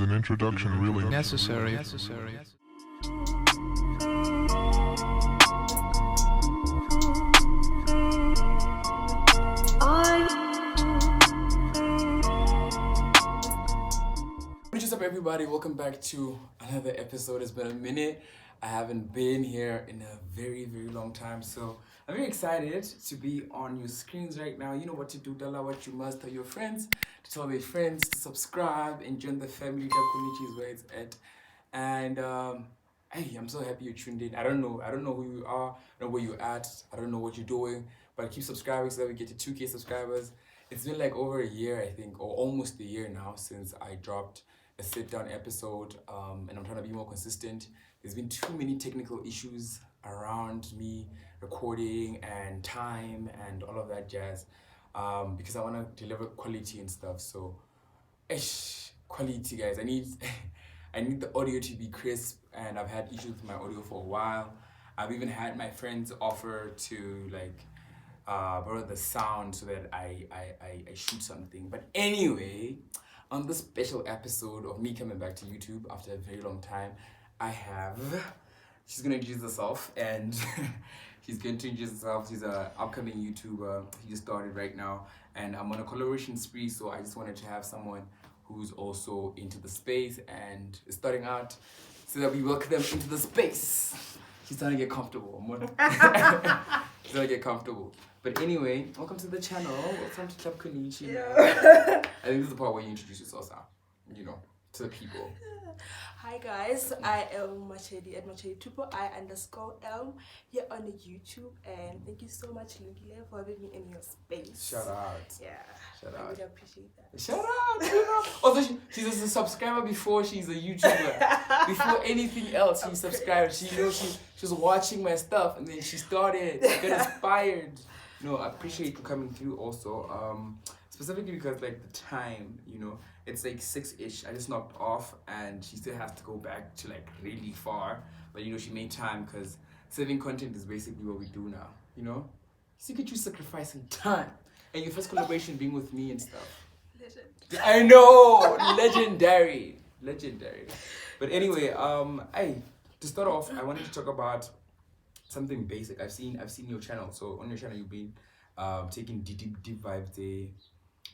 an introduction really necessary. What's up, everybody? Welcome back to another episode. It's been a minute. I haven't been here in a very, very long time, so I'm very excited to be on your screens right now. You know what to do, Dala, what you must tell your friends, to tell their friends to subscribe and join the family. The Konichi is where it's at. And hey, I'm so happy you tuned in. I don't know who you are, I don't know where you're at, I don't know what you're doing, but keep subscribing so that we get to 2K subscribers. It's been like over a year, I think, or almost a year now since I dropped a sit-down episode, and I'm trying to be more consistent. There's been too many technical issues around me recording and time and all of that jazz, because I want to deliver quality and stuff. So, quality, guys. I need I need the audio to be crisp, and I've had issues with my audio for a while. I've even had my friends offer to borrow the sound so that I shoot something. But anyway, on this special episode of me coming back to YouTube after a very long time, she's gonna introduce herself, and she's going to introduce herself. She's an upcoming YouTuber. She just started right now, and I'm on a collaboration spree, so I just wanted to have someone who's also into the space and is starting out, so that we welcome them into the space. She's trying to get comfortable. She's trying to get comfortable. But anyway, welcome to the channel. Welcome to Club Konichi. Yeah. I think this is the part where you introduce yourself now, to the people. Hi guys, I am Machedi at Machedi I_L here on the YouTube, and thank you so much, Lungile, for having me in your space. Shout out. Yeah. Shout I out. really appreciate that. Shout out. Also, she's a subscriber before she's a YouTuber. Before anything else, she subscribed. She was watching my stuff, and then she started. She got inspired. No, I appreciate you coming through also. Specifically because the time, it's 6-ish. I just knocked off, and she still has to go back to really far. But she made time, because saving content is basically what we do now. So you sacrificing time, and your first collaboration being with me and stuff. Legend. I know, legendary. But anyway, to start off, I wanted to talk about something basic. I've seen your channel. So on your channel, you've been taking deep vibes there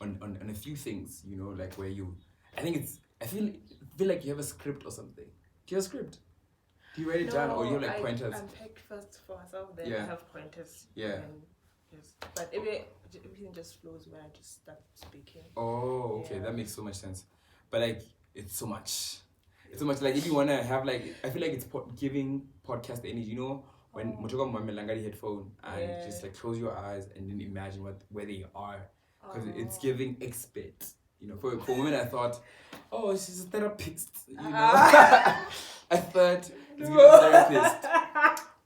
on a few things. Where you, I feel like you have a script or something. Do you have a script? Do you write it down, or you have pointers? I'm picked first for myself, then Yeah. I have pointers. Yeah. But everything just flows when I just start speaking. Oh, okay, Yeah. that makes so much sense. But it's so much. It's so much. If you wanna have I feel like it's giving podcast energy. When Matutoane Melangari headphone, and just close your eyes and then imagine where they are, because it's giving expert. For a moment I thought, oh, she's a therapist. I thought it's giving a therapist.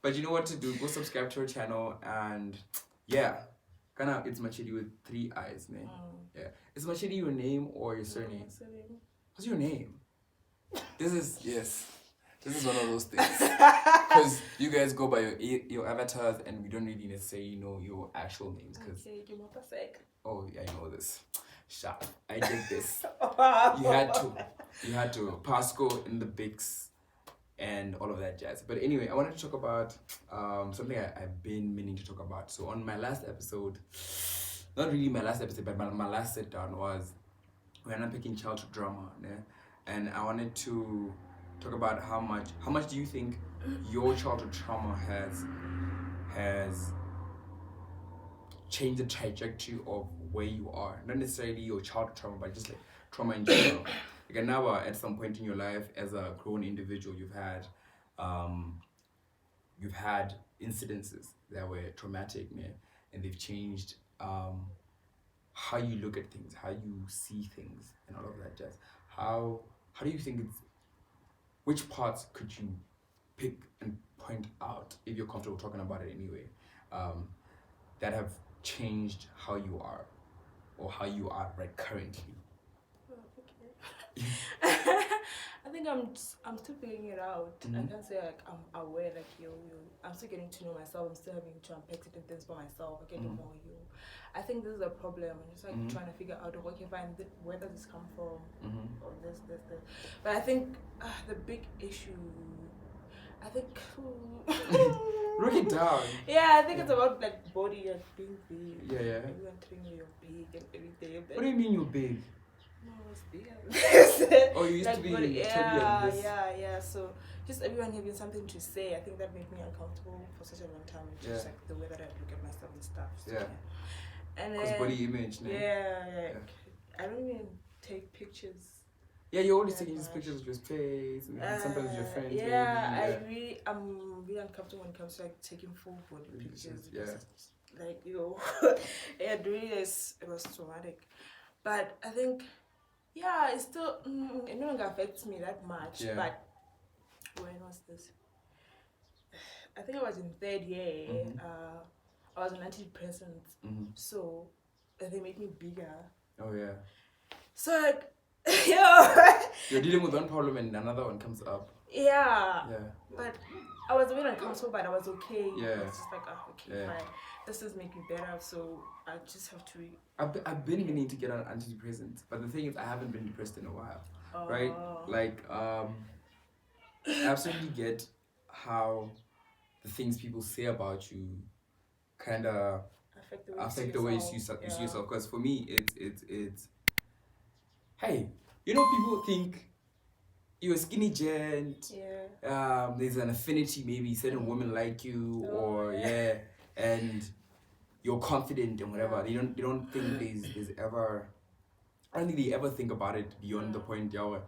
But you know what to do? Go subscribe to her channel, and yeah, it's Machedi with 3 eyes, man. Yeah, is Machedi your name or your surname? What's your name? This is one of those things, because you guys go by your avatars, and we don't really necessarily know your actual names. Okay, give me a sec. Oh yeah, I know this. Sharp. I did this. You had to Pasco in the Bix and all of that jazz. But anyway, I wanted to talk about something I've been meaning to talk about. So on my last episode, not really my last episode, but my last sit down was when I'm picking childhood drama, and I wanted to talk about how much do you think your childhood trauma has changed the trajectory of where you are? Not necessarily your childhood trauma, but just trauma in general. Now, at some point in your life, as a grown individual, you've had incidences that were traumatic, and they've changed how you look at things, how you see things, and all of that jazz. How do you think which parts could you pick and point out, if you're comfortable talking about it anyway, that have changed how you are, or how you are right currently? Okay. I think I'm still figuring it out. I can't say like I'm aware like yo. I'm still getting to know myself. I'm still having to unpack certain things for myself. I get to know you. I think this is a problem. I'm just like trying to figure out okay, fine, where does this come from? Or this. But I think the big issue. I think. Break it down. Yeah, I think it's about like body and being big. Yeah. Everyone telling you you're big and everything. What do you mean you're big? No, it's bigger. Oh, you used to be chubby and this. Yeah. So just everyone having something to say. I think that made me uncomfortable for such a long time. Just like the way that I look at myself and stuff. So, Yeah. And Because body image. Yeah. I don't even take pictures. Yeah, you're always taking these pictures of your face and sometimes with your friends. Yeah, I'm really uncomfortable when it comes to like taking full body pictures. Yeah. Like it really is. It was traumatic, but I think, yeah, it still it no longer affects me that much. Yeah. But when was this? I think I was in third year. I was on antidepressants, so they made me bigger. Oh yeah. So like. You're dealing with one problem and another one comes up. Yeah. But I was a bit uncomfortable, but I was okay. Yeah. It's just like, okay, fine. This is making me better, so I just have to. I've been meaning to get on antidepressants, but the thing is, I haven't been depressed in a while, right? Like, I absolutely get how the things people say about you kind of affect the way you see yourself. Because for me, it's hey, people think you're a skinny gent. Yeah. There's an affinity, maybe certain women like you, and you're confident and whatever. They don't think there's ever. I don't think they ever think about it beyond the point, where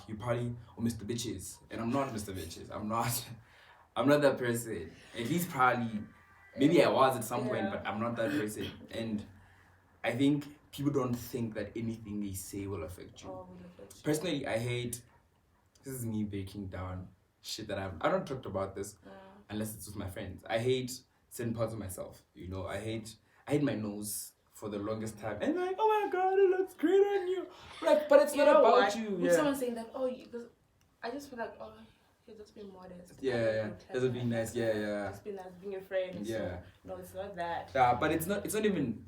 you probably Mr. Bitches, and I'm not Mr. Bitches. I'm not that person. At least probably, maybe I was at some point, but I'm not that person. And I think people don't think that anything they say will affect you. Personally, I hate. This is me breaking down shit that I don't talk about this unless it's with my friends. I hate certain parts of myself. I hate my nose for the longest time. And like, oh my god, it looks great on you. Like, but it's not about you. With someone saying that, I just feel like, you're just being modest. Yeah. Doesn't being nice. Yeah. Just being nice, being a friend. Yeah. So, no, it's not that. Yeah, but it's not even.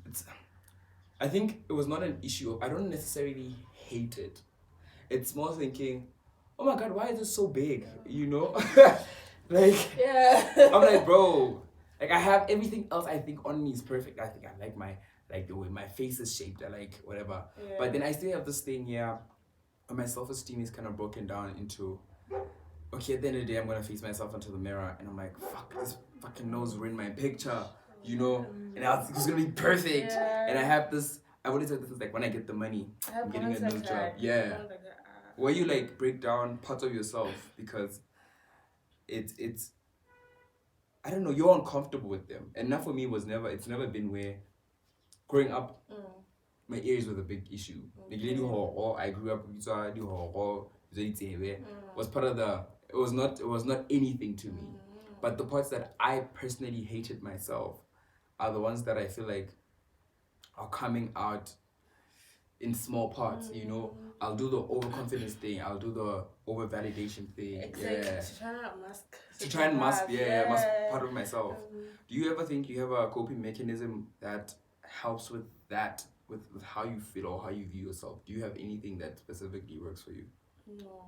I think it was not an issue. I don't necessarily hate it. It's more thinking, oh my god, why is it so big? Like, I'm like, bro, like I have everything else I think on me is perfect. I think I like the way my face is shaped. I like whatever. Yeah. But then I still have this thing here, and my self-esteem is kind of broken down into, okay, at the end of the day, I'm gonna face myself into the mirror, and I'm like, fuck, this fucking nose ruined my picture, and it's gonna be perfect. Yeah. And I have this. I always have this like when I get the money, I'm getting a nose job. Yeah. Where you like break down parts of yourself because it's I don't know, you're uncomfortable with them. And that for me it's never been where growing up my ears were the big issue. I grew up with was part of it was not anything to me. But the parts that I personally hated myself are the ones that I feel like are coming out in small parts, I'll do the overconfidence thing. I'll do the over-validation thing. Exactly. Yeah. To try and mask. Mask part of myself. Do you ever think you have a coping mechanism that helps with that, with how you feel or how you view yourself? Do you have anything that specifically works for you? No.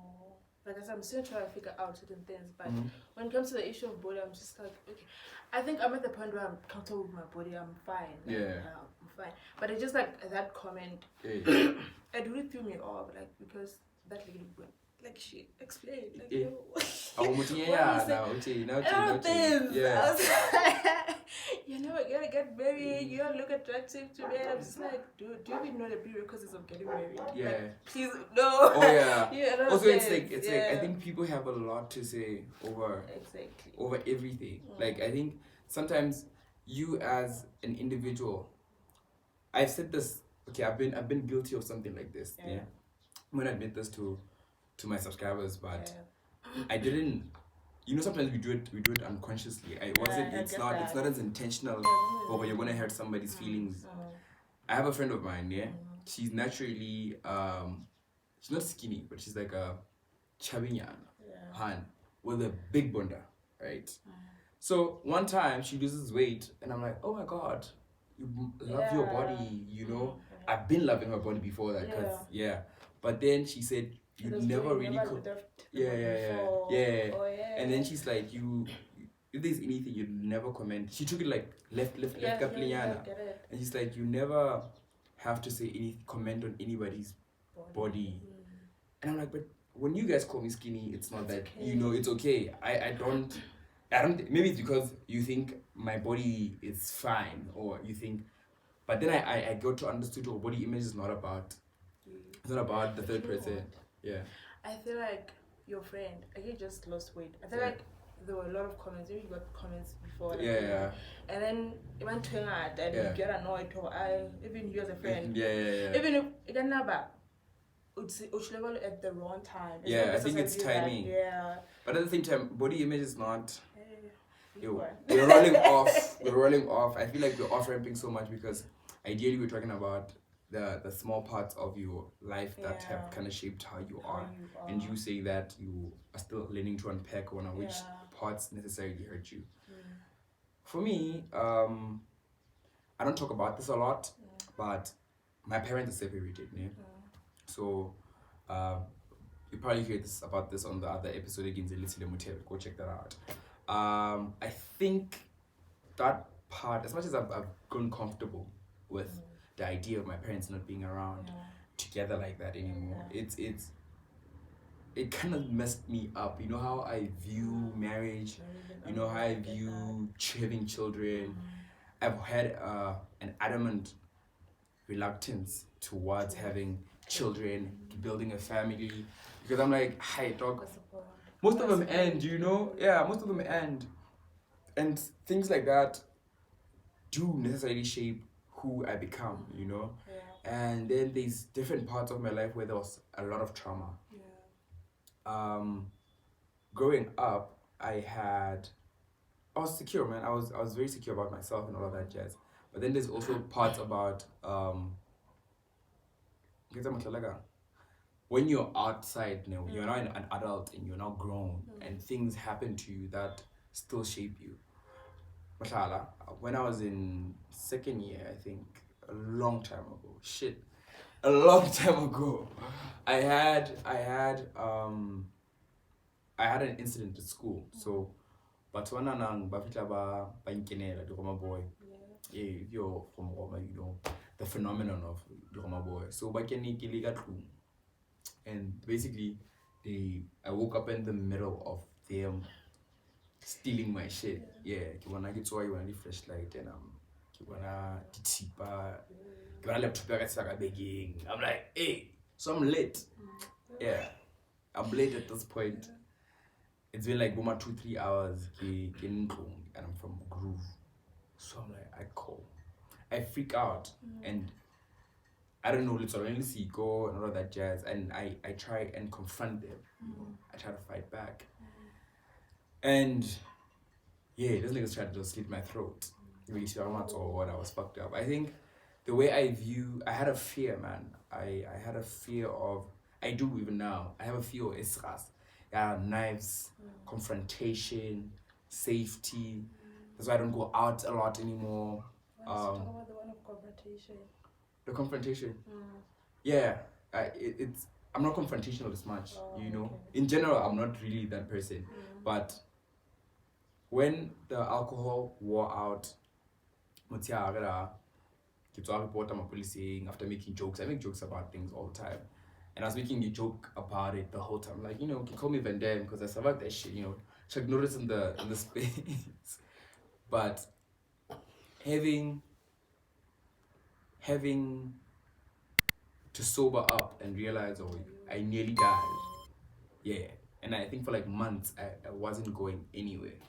Like I said, I'm still trying to figure out certain things, but when it comes to the issue of body, I'm just like, okay. I think I'm at the point where I'm comfortable with my body. I'm fine. I'm fine. But it's just like that comment. Yeah. It really threw me off, like because that lady went like she explained, like yo. I was like, you're never gonna get married. You don't look attractive to me. I'm just like, dude, do you even know the prerequisites of getting married? Yeah. Like, please no. Oh yeah. Also, it's like I think people have a lot to say over everything. Like I think sometimes you as an individual, I've said this. Okay, I've been guilty of something like this. Yeah. I'm gonna admit this to my subscribers, but I didn't. Sometimes we do it unconsciously. It's not as intentional, or you're gonna hurt somebody's feelings. I have a friend of mine. Yeah, she's naturally she's not skinny, but she's like chabinyana, Han, with a big bunda, right? So one time she loses weight, and I'm like, oh my god, you love your body, you know. I've been loving her body before that, cause But then she said you never really And then she's like, if there's anything you'd never comment. She took it like left and she's like, you never have to say any comment on anybody's body. And I'm like, but when you guys call me skinny, it's not that okay. You know, it's okay. I don't maybe it's because you think my body is fine, or you think, but then I got to understand your body image is not about it's not about the third person. Yeah. I feel like your friend, he just lost weight. I feel like there were a lot of comments. You got comments before. Like, and then it went to hard and you get annoyed, or even you as a friend. Even if you can never level at the wrong time. I think it's timing. But at the same time, body image is not. We're rolling off. We're rolling off. I feel like we're off ramping so much because ideally we're talking about the small parts of your life that have kind of shaped how you are. And you say that you are still learning to unpack one of which parts necessarily hurt you. For me, I don't talk about this a lot, but my parents are separated. So you probably hear about this on the other episode again. Go check that out. I think that part, as much as I've grown comfortable with the idea of my parents not being around together like that anymore, it kind of messed me up. You know how I view marriage, you know how I view having children. I've had an adamant reluctance towards having children, building a family, because I'm like, hi dog, most of them end, you know. Most of them end, and things like that do necessarily shape who I become, you know. And then there's different parts of my life where there was a lot of trauma. Growing up, I was secure, man. I was very secure about myself and all of that jazz. But then there's also parts about when you're outside now, you're not an adult and you're not grown, and things happen to you that still shape you. Mashallah, when I was in second year, I think a long time ago, I had an incident at school. So but when nang bafitla ba inkenela the Roma boy. If you're from Roma, you know the phenomenon of the Roma boy. So back in and basically I woke up in the middle of them stealing my shit. Kiwana get why you want the flashlight and kiwana tipa kiwana laptop begging. I'm like, hey, so I'm late. I'm late at this point. It's been like 2-3 hours and I'm from Groove. So I'm like, I freak out and I don't know, literally see go and all of that jazz, and I try and confront them. I try to fight back. And those niggas tried to just slit my throat. Really, or what, I was fucked up. I think the way I had a fear, man. I had a fear of, I do even now, I have a fear of isras. Knives, confrontation, safety. That's why I don't go out a lot anymore. Talk about the one of confrontation. The confrontation. I'm not confrontational as much, you know. Okay. In general, I'm not really that person. But when the alcohol wore out, after making jokes, I make jokes about things all the time. And I was making a joke about it the whole time. Like, you know, you call me Van Damme because I survived that shit, you know. Check notice in the space. But having to sober up and realize, I nearly died. And I think for like months, I wasn't going anywhere.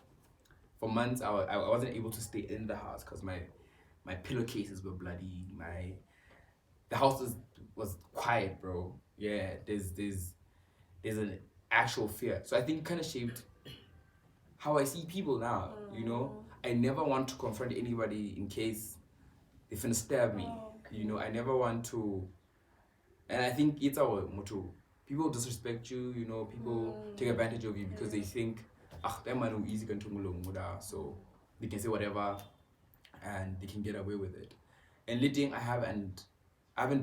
For months, I wasn't able to stay in the house because my pillowcases were bloody. The house was quiet, bro. There's an actual fear. So I think it kind of shaped how I see people now, you know. I never want to confront anybody in case they finna stab me. You know, I never want to. And I think it's our motto. people disrespect you, you know, people take advantage of you because they think, that man is easy so they can say whatever and they can get away with it. And leading, I haven't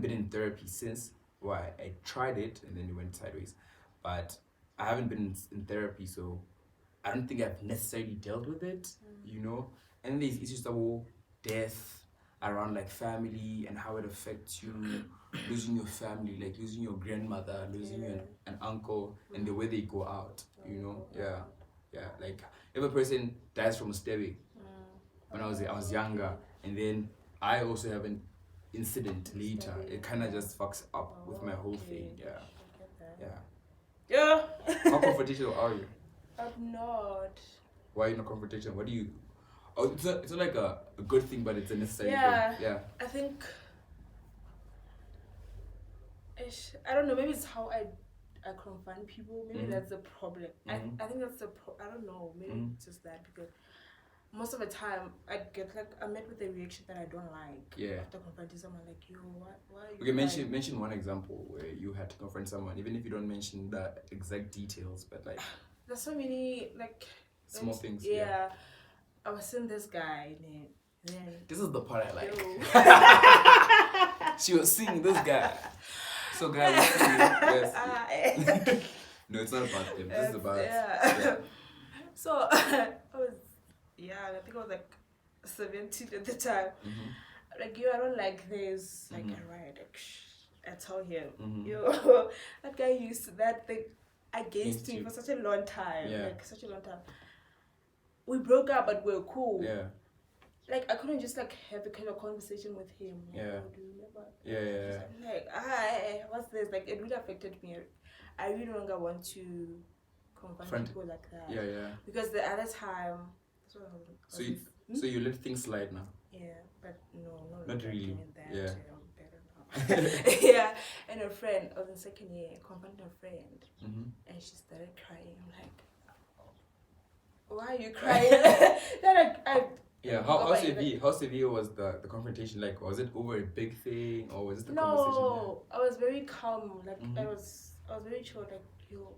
been in therapy since. Why? I tried it and then it went sideways. But I haven't been in therapy, so I don't think I've necessarily dealt with it, you know. And these issues about death around like family and how it affects you, losing your family, like losing your grandmother, losing an uncle, and the way they go out, you know. Yeah. Like if a person dies from a stabbing when I was younger, and then I also have an incident later, it kind of just fucks up with my whole thing. Yeah. How confrontational are you? I'm not. Why are you not confrontational? What do you? Oh, it's not like a good thing, but it's a necessary thing. Yeah. I think. I don't know. Maybe it's how I confront people. Maybe that's the problem. I think that's the I don't know. Maybe it's just that because most of the time I get like I'm met with a reaction that I don't like. Yeah. After confronting someone, like, yo, why are you? Okay, mention one example where you had to confront someone, even if you don't mention the exact details, but like. There's so many like small things. Yeah. I was seeing this guy and then this is the part I like. She was seeing this guy. So guy was seeing yes. No, it's not about him. This is about So I think I was like 17 at the time. Like, yo, I don't like this. Like, alright, like, I tell him, yo, that guy used that thing against me for such a long time. Like, such a long time. We broke up, but we're cool. Yeah. Like, I couldn't just like have a kind of conversation with him. Like, do you remember? Yeah. Like, what's this? Like, it really affected me. I really no longer want to confront people like that. Yeah. Because the other time, so you let things slide now. Yeah, but no, not really. That. Yeah. I'm better now. Yeah, and a friend, I was in second year, confronted a friend, and she started crying. I'm like, why are you crying? Then How severe was the confrontation? Like, was it over a big thing or was it the conversation? No, I was very calm. Like I was very chill. Like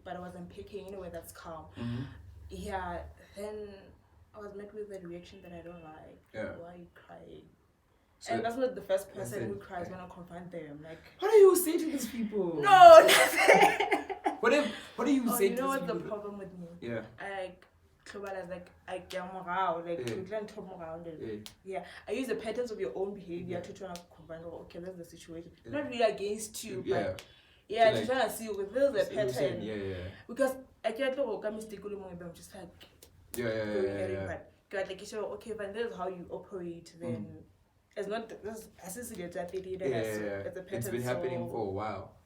but I wasn't picking in a way that's calm. Yeah. Then I was met with a reaction that I don't like. Yeah. Why are you crying? So and that's not the first person who cries when I confront them. Like, what do you say to these people? No, nothing. What do you say to these people? You know what's the problem with me? Yeah. I get around, I use the patterns of your own behavior to try to combine. Okay, that's the situation. Not really against you, but to try to see if there's a pattern. Because I can't look at mistake. I'm just like like you say, okay, but this is how you operate. Then it's not this. It's a pattern. It's been happening for a while.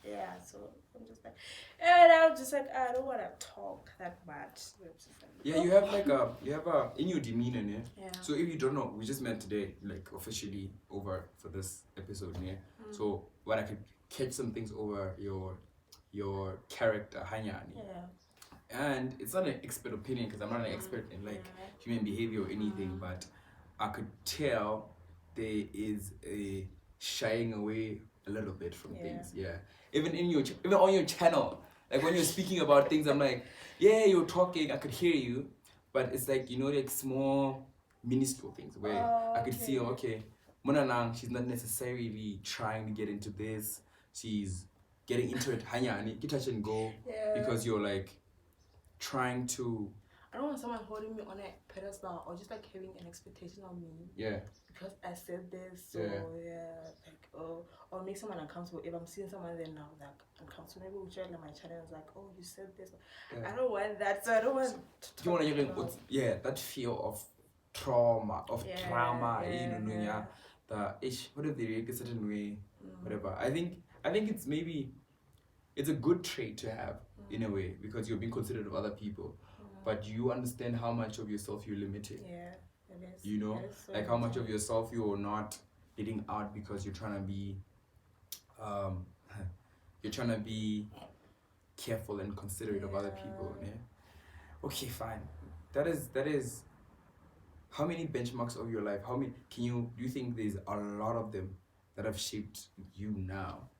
Yeah, so I'm just like, and I'm just like, I don't want to talk that much. Yeah, you have in your demeanor, yeah. So if you don't know, we just met today, like officially over for this episode, yeah. So when I could catch some things over your character, Hanyani. Yeah. And it's not an expert opinion because I'm not an expert in like human behavior or anything, but I could tell there is a shying away a little bit from things, even on your channel, like when you're speaking about things, I'm like, you're talking, I could hear you, but it's like, like small minuscule things where I could see, Monanang, she's not necessarily trying to get into this, she's getting into it, Hanyani, get touch and go, because you're like trying to. I don't want someone holding me on a pedestal or just like having an expectation on me. Yeah. Because I said this, so or make someone uncomfortable. If I'm seeing someone then now like uncomfortable, maybe we'll share like my channel is like, oh, you said this. I don't want that, so I don't want to. Do you want to that fear of trauma, the what if they react a certain way, whatever. I think it's a good trait to have in a way because you're being considerate of other people. But you understand how much of yourself you're limiting. Yeah, it is. You know, so like how much of yourself you're not letting out because you're trying to be careful and considerate of other people. Yeah. Okay, fine. That is. How many benchmarks of your life? Do you think there's a lot of them that have shaped you now?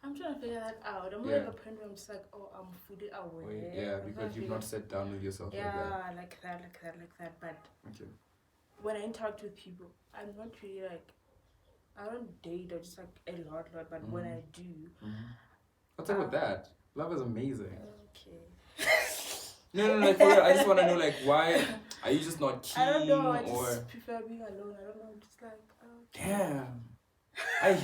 I'm trying to figure that out. I'm like a point where I'm just like, oh, I'm fully aware. Yeah, because you've not sat down with yourself like that. Yeah, like that. But when I interact with people, I'm not really like, I don't date or just like a lot. But when I do, what's up with that? Love is amazing. Okay. No, like for real, I just want to know, like, why are you just not keen? I don't know. I just prefer being alone. I don't know. I'm just like, damn. I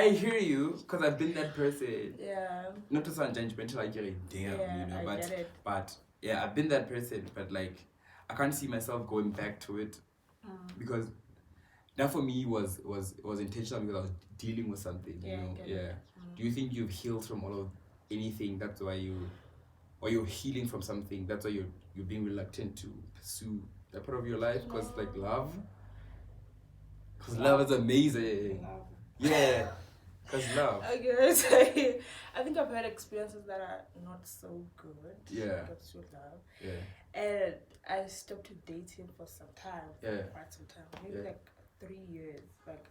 hear you, because I've been that person. Yeah. Not to sound judgmental, like, damn, but yeah, I've been that person, but like, I can't see myself going back to it, because that for me was intentional, because I was dealing with something, you know. Do you think you've healed from all of anything? That's why or you're healing from something? That's why you're being reluctant to pursue that part of your life? Because like love. Because love is amazing. Yeah. Because love. Okay, so I think I've had experiences that are not so good. Yeah. With love. Yeah. And I stopped dating for some time. Yeah. Quite some time. Maybe like 3 years. Like.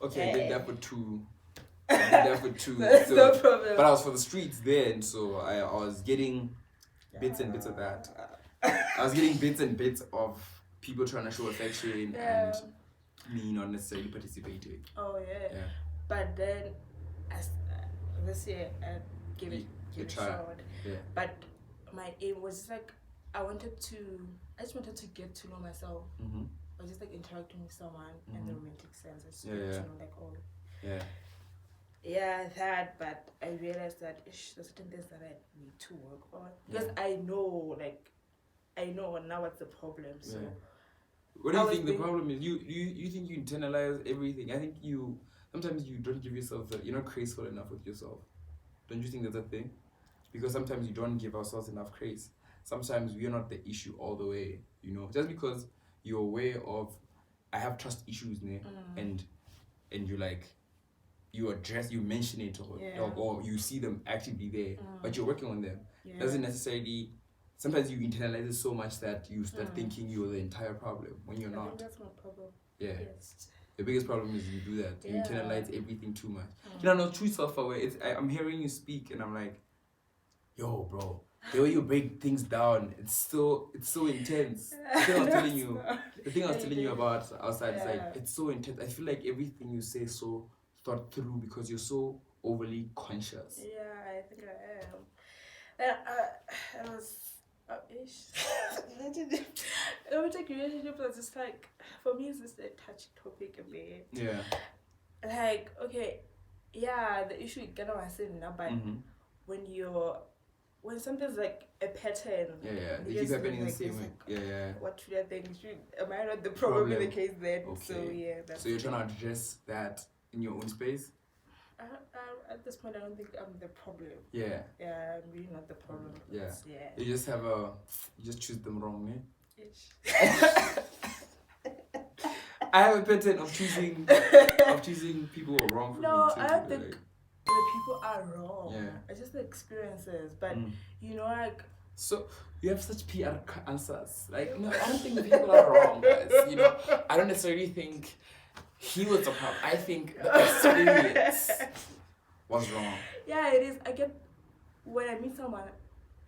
Okay, I did that for 2. That's no problem. But I was for the streets then, so I was getting bits and bits of that. I was getting bits and bits of people trying to show affection and me not necessarily participating. Oh yeah. But then, this year I gave it a shot. Yeah. But my aim was like, I just wanted to get to know myself. I was just like interacting with someone in the romantic sense. I just wanted to know like, oh. Yeah. Yeah, that, but I realized that there's certain things that I need to work on. Because I know now what's the problem. So what do you think the problem is? You think you internalize everything? I think sometimes you don't give yourself you're not graceful enough with yourself. Don't you think that's a thing? Because sometimes you don't give ourselves enough grace. Sometimes we're not the issue all the way, you know. Just because you're aware of, I have trust issues, and you like, you mention it, or you see them actively there, but you're working on them. Doesn't necessarily. Sometimes you internalize it so much that you start thinking you're the entire problem when you're not. I think that's my problem. Yeah. Yes. The biggest problem is you do that. You internalize everything too much. You know, true self-aware. I'm hearing you speak, and I'm like, yo, bro, the way you break things down, it's so intense. The thing I was telling you about outside is like, it's so intense. I feel like everything you say is so thought through because you're so overly conscious. Yeah, I think I am. It was romantic relationship was just like, for me, it's just a touchy topic a bit. Yeah. Like, okay, the issue you get on myself now, but when something's like a pattern, they keep happening the same way. What should I think? Am I not the problem in the case then? Okay. So you're trying to address that in your own space? At this point, I don't think I'm the problem. Yeah. Yeah, I'm really not the problem. Yeah. You just choose them wrong, I have a pattern of choosing people who are wrong for me too. No, I don't think the people are wrong. Yeah. It's just the experiences. But like. So you have such PR answers. Like, no, I don't think the people are wrong, guys. I don't necessarily think he was the problem. I think the experience was wrong. Yeah, it is. When I meet someone,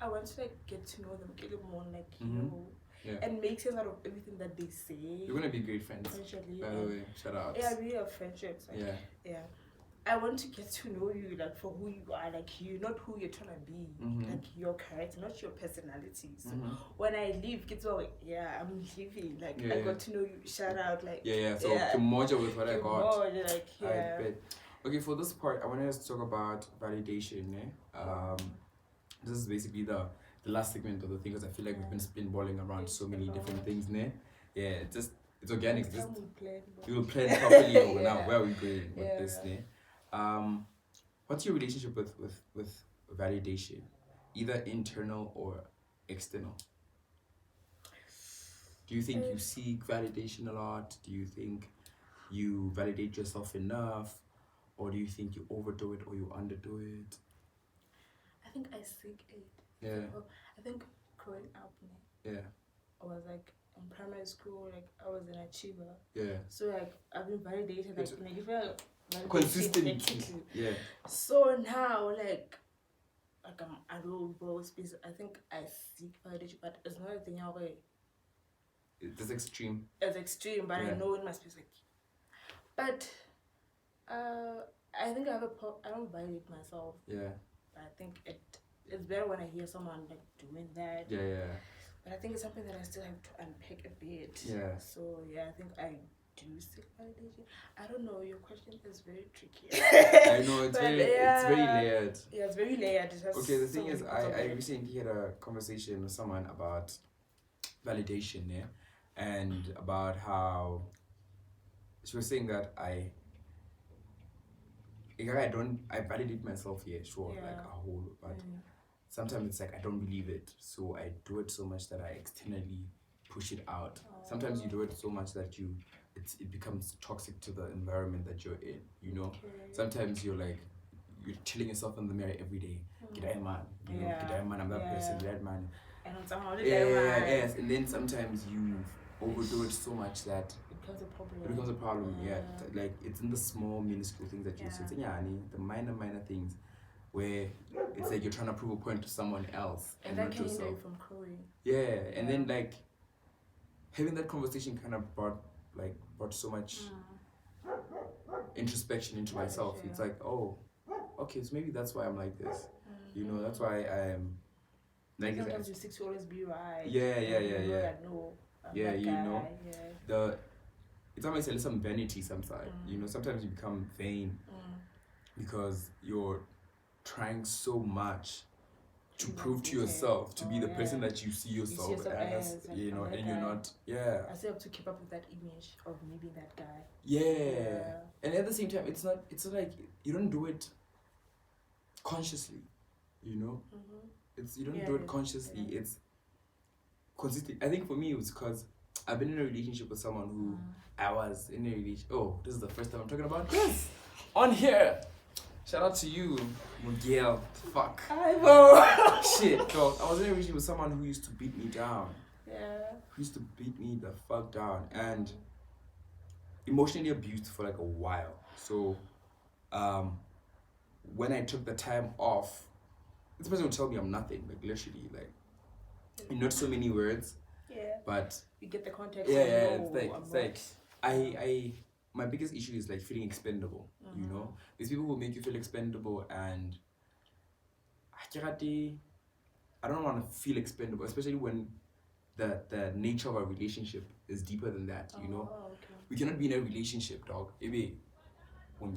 I want to like get to know them, get them more like and make sense out of everything that they say. You're gonna be great friends. By the way, shout out. Yeah, we have friendships. Like, yeah. I want to get to know you like for who you are, like you, not who you're trying to be, like your character, not your personality. So when I leave, kids are like, I'm leaving. Like I got to know you. Shout out, like So to merge with what I got. Like I bet. Okay, for this part, I want us to talk about validation. This is basically the last segment of the thing, because I feel like we've been spinballing around so many different things. Yeah, it's organic. We will plan properly now where are we going with this. What's your relationship with validation, either internal or external? Do you think you seek validation a lot? Do you think you validate yourself enough? Or do you think you overdo it or you underdo it? I think I seek it. Yeah. I think growing up, I was like in primary school, like I was an achiever. Yeah. So like I've been validated, like if I consistent. Yeah. So now like I will go space. I think I seek validation, but it's not a thing how it's extreme. It's extreme, but I know in my space like. But I think I don't validate myself. Yeah. But I think it's better when I hear someone like doing that. Yeah. But I think it's something that I still have to unpick a bit. Yeah. So yeah, I think I do seek validation. I don't know. Your question is very tricky. I know it's very layered. Yeah, it's very layered. Okay, the thing is, I recently had a conversation with someone about validation, yeah, and about how she was saying that I validate myself, yeah, sure, like a whole, but sometimes it's like I don't believe it, so I do it so much that I externally push it out. Sometimes you do it so much that it becomes toxic to the environment that you're in, you know. Sometimes you're telling yourself in the mirror every day, "G'day man, you know, g'day man, I'm that person, that man." Yes, and then sometimes you overdo it so much that it becomes a problem. Yeah, like it's in the small, minuscule things that you say, the minor things, where it's like you're trying to prove a point to someone else and that can hinder you from growing. Yeah, and then like having that conversation kind of brought so much introspection into myself. It's like, oh, okay, so maybe that's why I'm like this. You know, that's why I am. Like sometimes you seek to always be right. Yeah. Yeah, you know, it's almost like some vanity sometimes. You know, sometimes you become vain because you're trying so much to prove to yourself to be the person that you see yourself as, you know, and you're not. Yeah. I still have to keep up with that image of maybe that guy. Yeah. And at the same time, it's not like you don't do it consciously, you know. You don't do it consciously. It's consistent. I think for me it was because I've been in a relationship with someone who I was in a relationship. Oh, this is the first time I'm talking about this on here. Shout out to you, Lungile. Fuck. I know. Shit, dog. I was in a relationship with someone who used to beat me down. Yeah. Who used to beat me the fuck down and emotionally abused for like a while. So, when I took the time off, this person would tell me I'm nothing, like literally, like in not so many words. Yeah. But you get the context. Yeah. It's like I my biggest issue is like feeling expendable. You know, these people who make you feel expendable, and I don't want to feel expendable, especially when the nature of our relationship is deeper than that. You know, we cannot be in a relationship, dog. Maybe when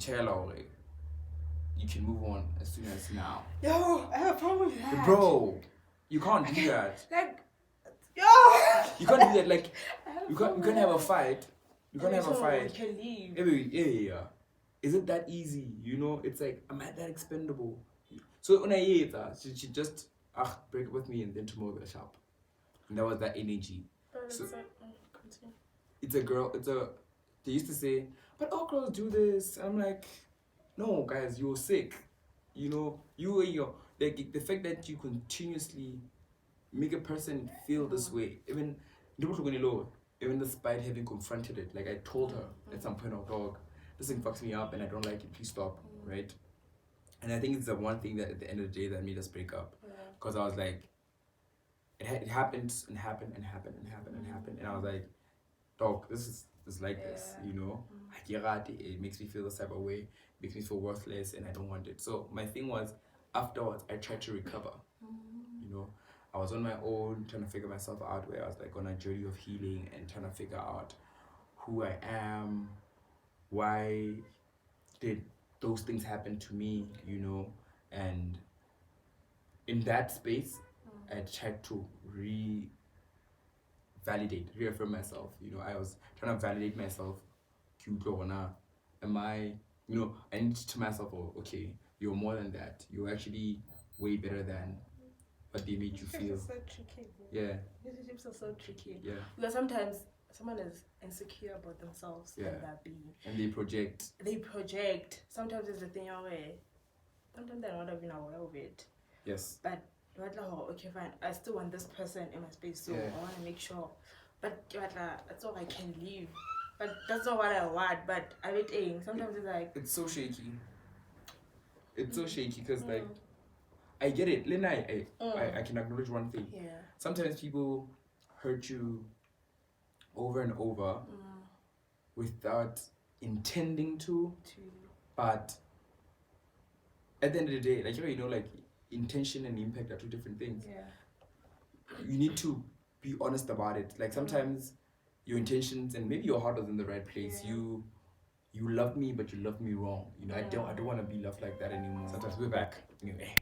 you can move on as soon as now. Yo, I have a problem with that. Bro, you can't do that. Like, yo! You can't do that. Like, you can't have a fight. You can't have a fight. You can leave. Yeah. Is it that easy? You know, it's like, am I that expendable? So when I hear that, she just break up with me and then tomorrow we'll shop. And that was that energy. So, it's a girl. They used to say, but all girls do this. I'm like, no, guys, you're sick. You know, like the fact that you continuously make a person feel this way, even despite having confronted it. Like I told her at some point, oh dog, this thing fucks me up and I don't like it. Please stop, right? And I think it's the one thing that at the end of the day that made us break up, because I was like, it happened and happened and happened and happened and happened, and I was like, dog, this is like this, you know. It makes me feel this type of way, makes me feel worthless, and I don't want it. So my thing was, afterwards, I tried to recover. You know, I was on my own trying to figure myself out, where I was like on a journey of healing and trying to figure out who I am, why did those things happen to me, you know. And in that space, I tried to reaffirm myself. You know, I was trying to validate myself. Am I, you know, I need to tell myself, oh, okay, you're more than that. You're actually way better than what they made you feel. It's so tricky. Yeah. Relationships are so tricky. Yeah. Because sometimes someone is insecure about themselves and that being. And they project. Sometimes it's the thing where sometimes they're not even aware of it. Yes. But okay, fine. I still want this person in my space, so I want to make sure but that's all I can leave. But that's not what I want. But I mean, sometimes it's like it's so shaky. It's so shaky because like I get it. Lena, I can acknowledge one thing. Yeah. Sometimes people hurt you over and over without intending to. But at the end of the day, like you know, like intention and impact are two different things. Yeah. You need to be honest about it. Like sometimes your intentions and maybe your heart was in the right place. Yeah. You loved me, but you loved me wrong. You know, I don't want to be loved like that anymore. Sometimes we're back. Anyway.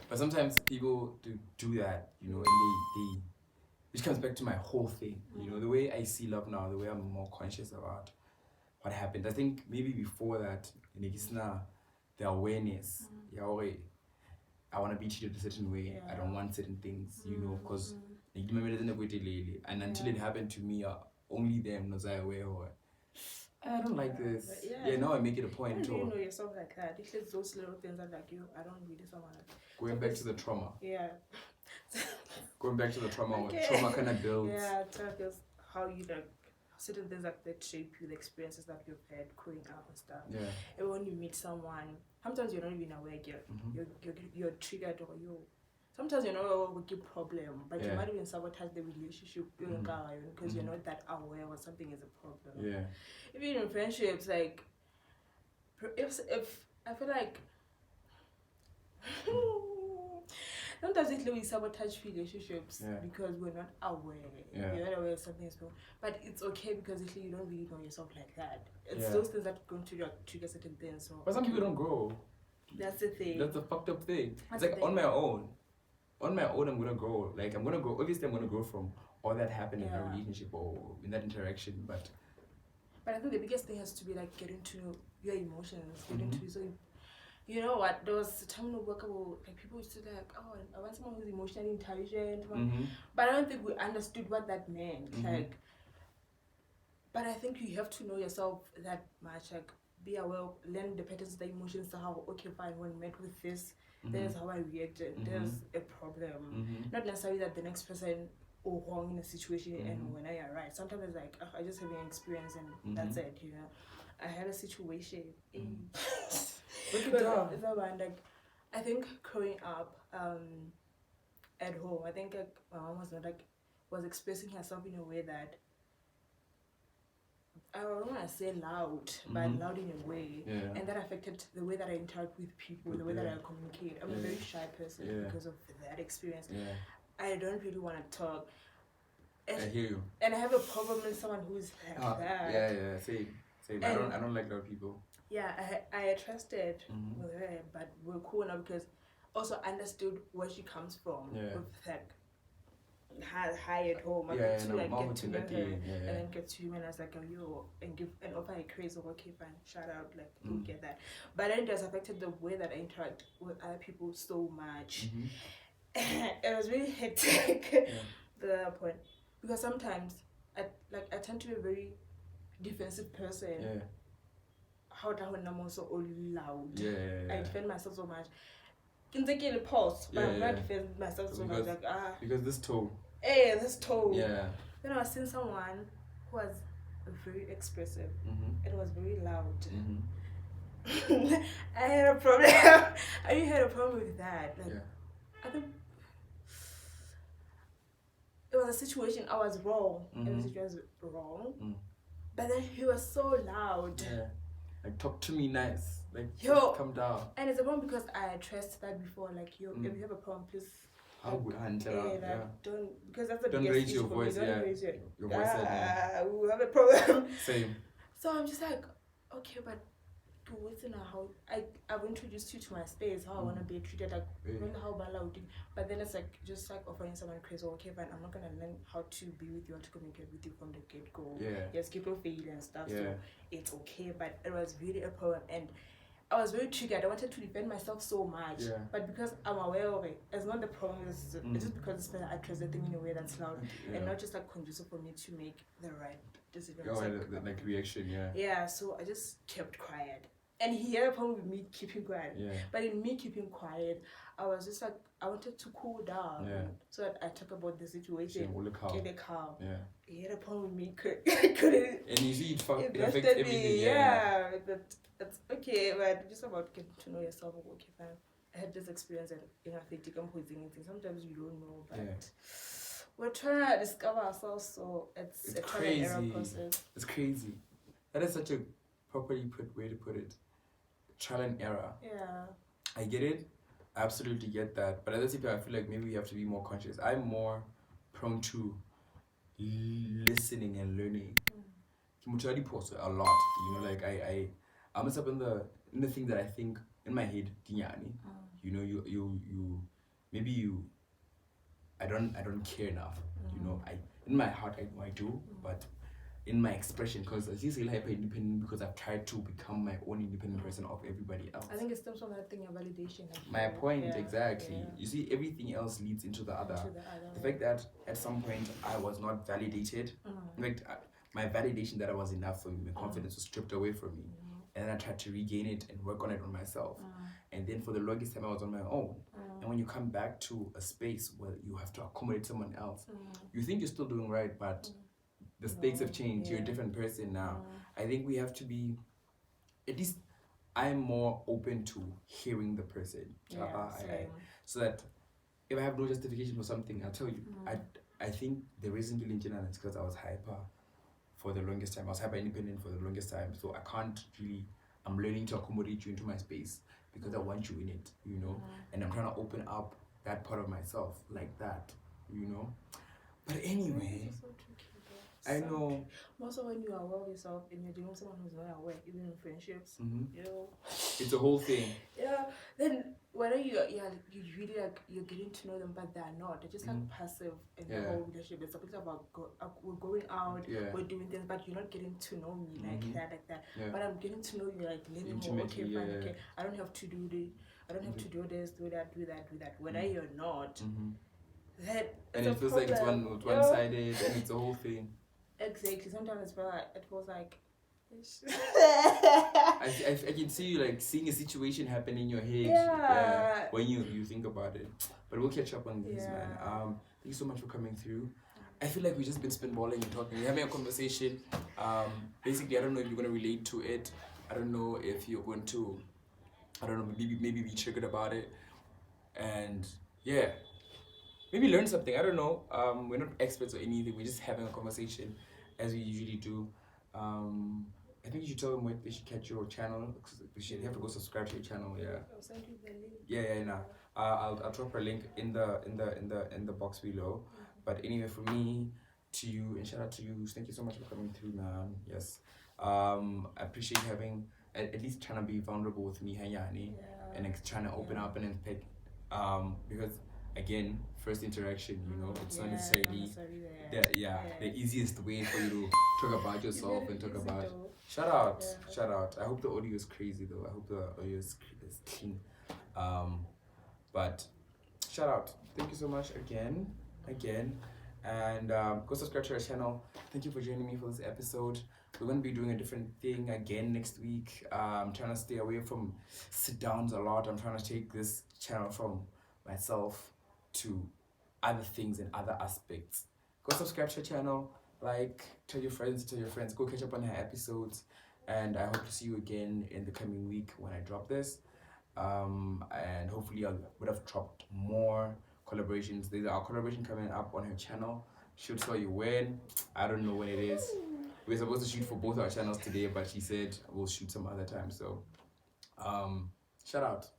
But sometimes people do that, you know, and they which comes back to my whole thing. You know, the way I see love now, the way I'm more conscious about what happened. I think maybe before that, the awareness, I want to be treated a certain way. I don't want certain things, you know, because and until it happened to me, only them was I aware of. I don't like this. Yeah, now I make it a point to. You know yourself like that. It's those little things that like you. I don't really someone. Going back to the trauma. Yeah. Going back to the trauma. Okay. Trauma kind of builds. Yeah, it's how you like certain things that shape you, the experiences that you've had growing up and stuff. Yeah. And when you meet someone, sometimes you're not even aware you're triggered or you. Sometimes you know a wicked problem, but you might even sabotage the relationship because you're not that aware when something is a problem. Yeah. Even in friendships, like if I feel like sometimes we sabotage relationships because we're not aware. You're not aware something is wrong. But it's okay because you don't really know yourself like that. It's those things that go to trigger certain things. So but some people don't grow. That's the thing. That's the fucked up thing. It's like on my own. On my own, I'm gonna grow. Like I'm gonna grow. Obviously, I'm gonna grow from all that happened in our relationship or in that interaction. But I think the biggest thing has to be like getting to know your emotions. Getting to so you know what? There was a time in work like people used to like, oh, I want someone who's emotionally intelligent. But I don't think we understood what that meant. Like, but I think you have to know yourself that much. Like, be aware, learn the patterns of the emotions. So how okay, fine, when met with this. There's how I reacted. There's a problem. Not necessarily that the next person or wrong in a situation and when I arrive. Sometimes it's like I just have an experience and that's it. You know, I had a situation. Like I think growing up at home, I think like, my mom was expressing herself in a way that I don't want to say loud, but loud in a way, and that affected the way that I interact with people, the way that I communicate. I'm a very shy person because of that experience. I don't really want to talk. And, I hear you. And I have a problem with someone who's like that. Yeah, same. I don't like loud people. Yeah, I trusted with her, but we're cool now because also understood where she comes from with like high at home. I get to know her and then get to him and I was like, oh, yo, and give and offer a crazy, okay, fine, shout out, like, you get that. But then it has affected the way that I interact with other people so much. It was really hectic the point because sometimes I tend to be a very defensive person. How I'm also all loud. I defend myself so much. Can take a pause, but I'm not defending myself so much. Like because this tone. This tone. Then I was seeing someone who was very expressive. It was very loud. I had a problem. I had a problem with that. Like, I think it was a situation I was wrong. It was a situation wrong. But then he was so loud. Like, talk to me nice. Like, come down. And it's a problem because I addressed that before. Like, if you have a problem, please. Don't, because that's the don't biggest raise your issue voice. For me. Don't raise your voice. We have a problem. Same. So I'm just like, okay, but what's how I've introduced you to my space, how I want to be treated, like how loud. But then it's like just like offering someone crazy. Okay, fine, I'm not gonna learn how to be with you or to communicate with you from the get go. Yes, people fail and stuff. So it's okay, but it was really a problem and I was very triggered. I wanted to defend myself so much, but because I'm aware of it, it's not the problem. It's just because I address the thing in a way that's loud and not just like conducive for me to make the right decision. Like reaction, Yeah, so I just kept quiet. And he had a problem with me keeping quiet. Yeah. But in me keeping quiet, I was just like, I wanted to cool down. Yeah. So that I talk about the situation. Get it calm. Yeah. He had a problem with me. Couldn't. And you see, it affects me. everything. Yeah. That's okay. But just about getting to know yourself. Okay, fine. I had this experience at inauthentic composing. Sometimes you don't know, but we're trying to discover ourselves. So it's a trial and error process. It's crazy. That is such a properly put way to put it. Trial and error. Yeah. I get it. I absolutely get that. But at the same time, I feel like maybe we have to be more conscious. I'm more prone to listening and learning. Kimuchari post a lot. You know, like I'm up in the thing that I think in my head, Dinyani. You know, you maybe you I don't care enough. You know, in my heart I do, but in my expression, because I feel hyper independent because I've tried to become my own independent person of everybody else. I think it stems from that thing of validation. My point, exactly. Yeah. You see, everything else leads into the other. The fact that at some point I was not validated, in fact, my validation that I was enough for me, my confidence was stripped away from me. And then I tried to regain it and work on it on myself. And then for the longest time I was on my own. And when you come back to a space where you have to accommodate someone else, you think you're still doing right, but the stakes have changed. You're a different person now. I think we have to be, at least I'm more open to hearing the person. So that if I have no justification for something, I'll tell you. I think the reason to link in is because I was hyper for the longest time. I was hyper independent for the longest time. So I can't really, I'm learning to accommodate you into my space because I want you in it, you know? And I'm trying to open up that part of myself like that, you know? But anyway, I know. Also, when you are aware of yourself and you're dealing with someone who's not aware, even in friendships, you know, it's a whole thing. Yeah. Then whether you really like you're getting to know them, but they're not. They're just like passive in the whole relationship. It's something about we're going out, we're doing things, but you're not getting to know me like that. Yeah. But I'm getting to know you like living more. Okay, fine. Okay, I don't have to do this. I don't have to do this, do that. Whether you're not, that and it feels like it's one-sided, and it's a whole thing. Exactly. Sometimes it feels like I can see you like seeing a situation happen in your head when you think about it. But we'll catch up on this, man. Thank you so much for coming through. I feel like we've just been spitballing and talking. We're having a conversation. Basically, I don't know if you're going to relate to it. I don't know if you're going to, maybe be triggered about it. And yeah, maybe learn something. I don't know. We're not experts or anything. We're just having a conversation as we usually do. I think you should tell them where they should catch your channel. They have to go subscribe to your channel. Yeah. I'll send you the link. Yeah. I'll drop a link in the box below. But anyway, for me, to you, and shout out to you. Thank you so much for coming through, man. Yes. I appreciate having at least trying to be vulnerable with me, Hanyani, and trying to open up and pick. Because again, first interaction, you know, it's not necessarily the easiest way for you to talk about yourself and talk about. Shout out. I hope the audio is crazy though. I hope the audio is clean. But shout out. Thank you so much again, and go subscribe to our channel. Thank you for joining me for this episode. We're going to be doing a different thing again next week. I'm trying to stay away from sit downs a lot. I'm trying to take this channel from myself to other things and other aspects. Go subscribe to your channel, tell your friends, go catch up on her episodes, and I hope to see you again in the coming week when I drop this. And hopefully I would have dropped more collaborations. There's our collaboration coming up on her channel. She'll tell you when. I don't know when it is. We're supposed to shoot for both our channels today, but she said we'll shoot some other time. So shout out.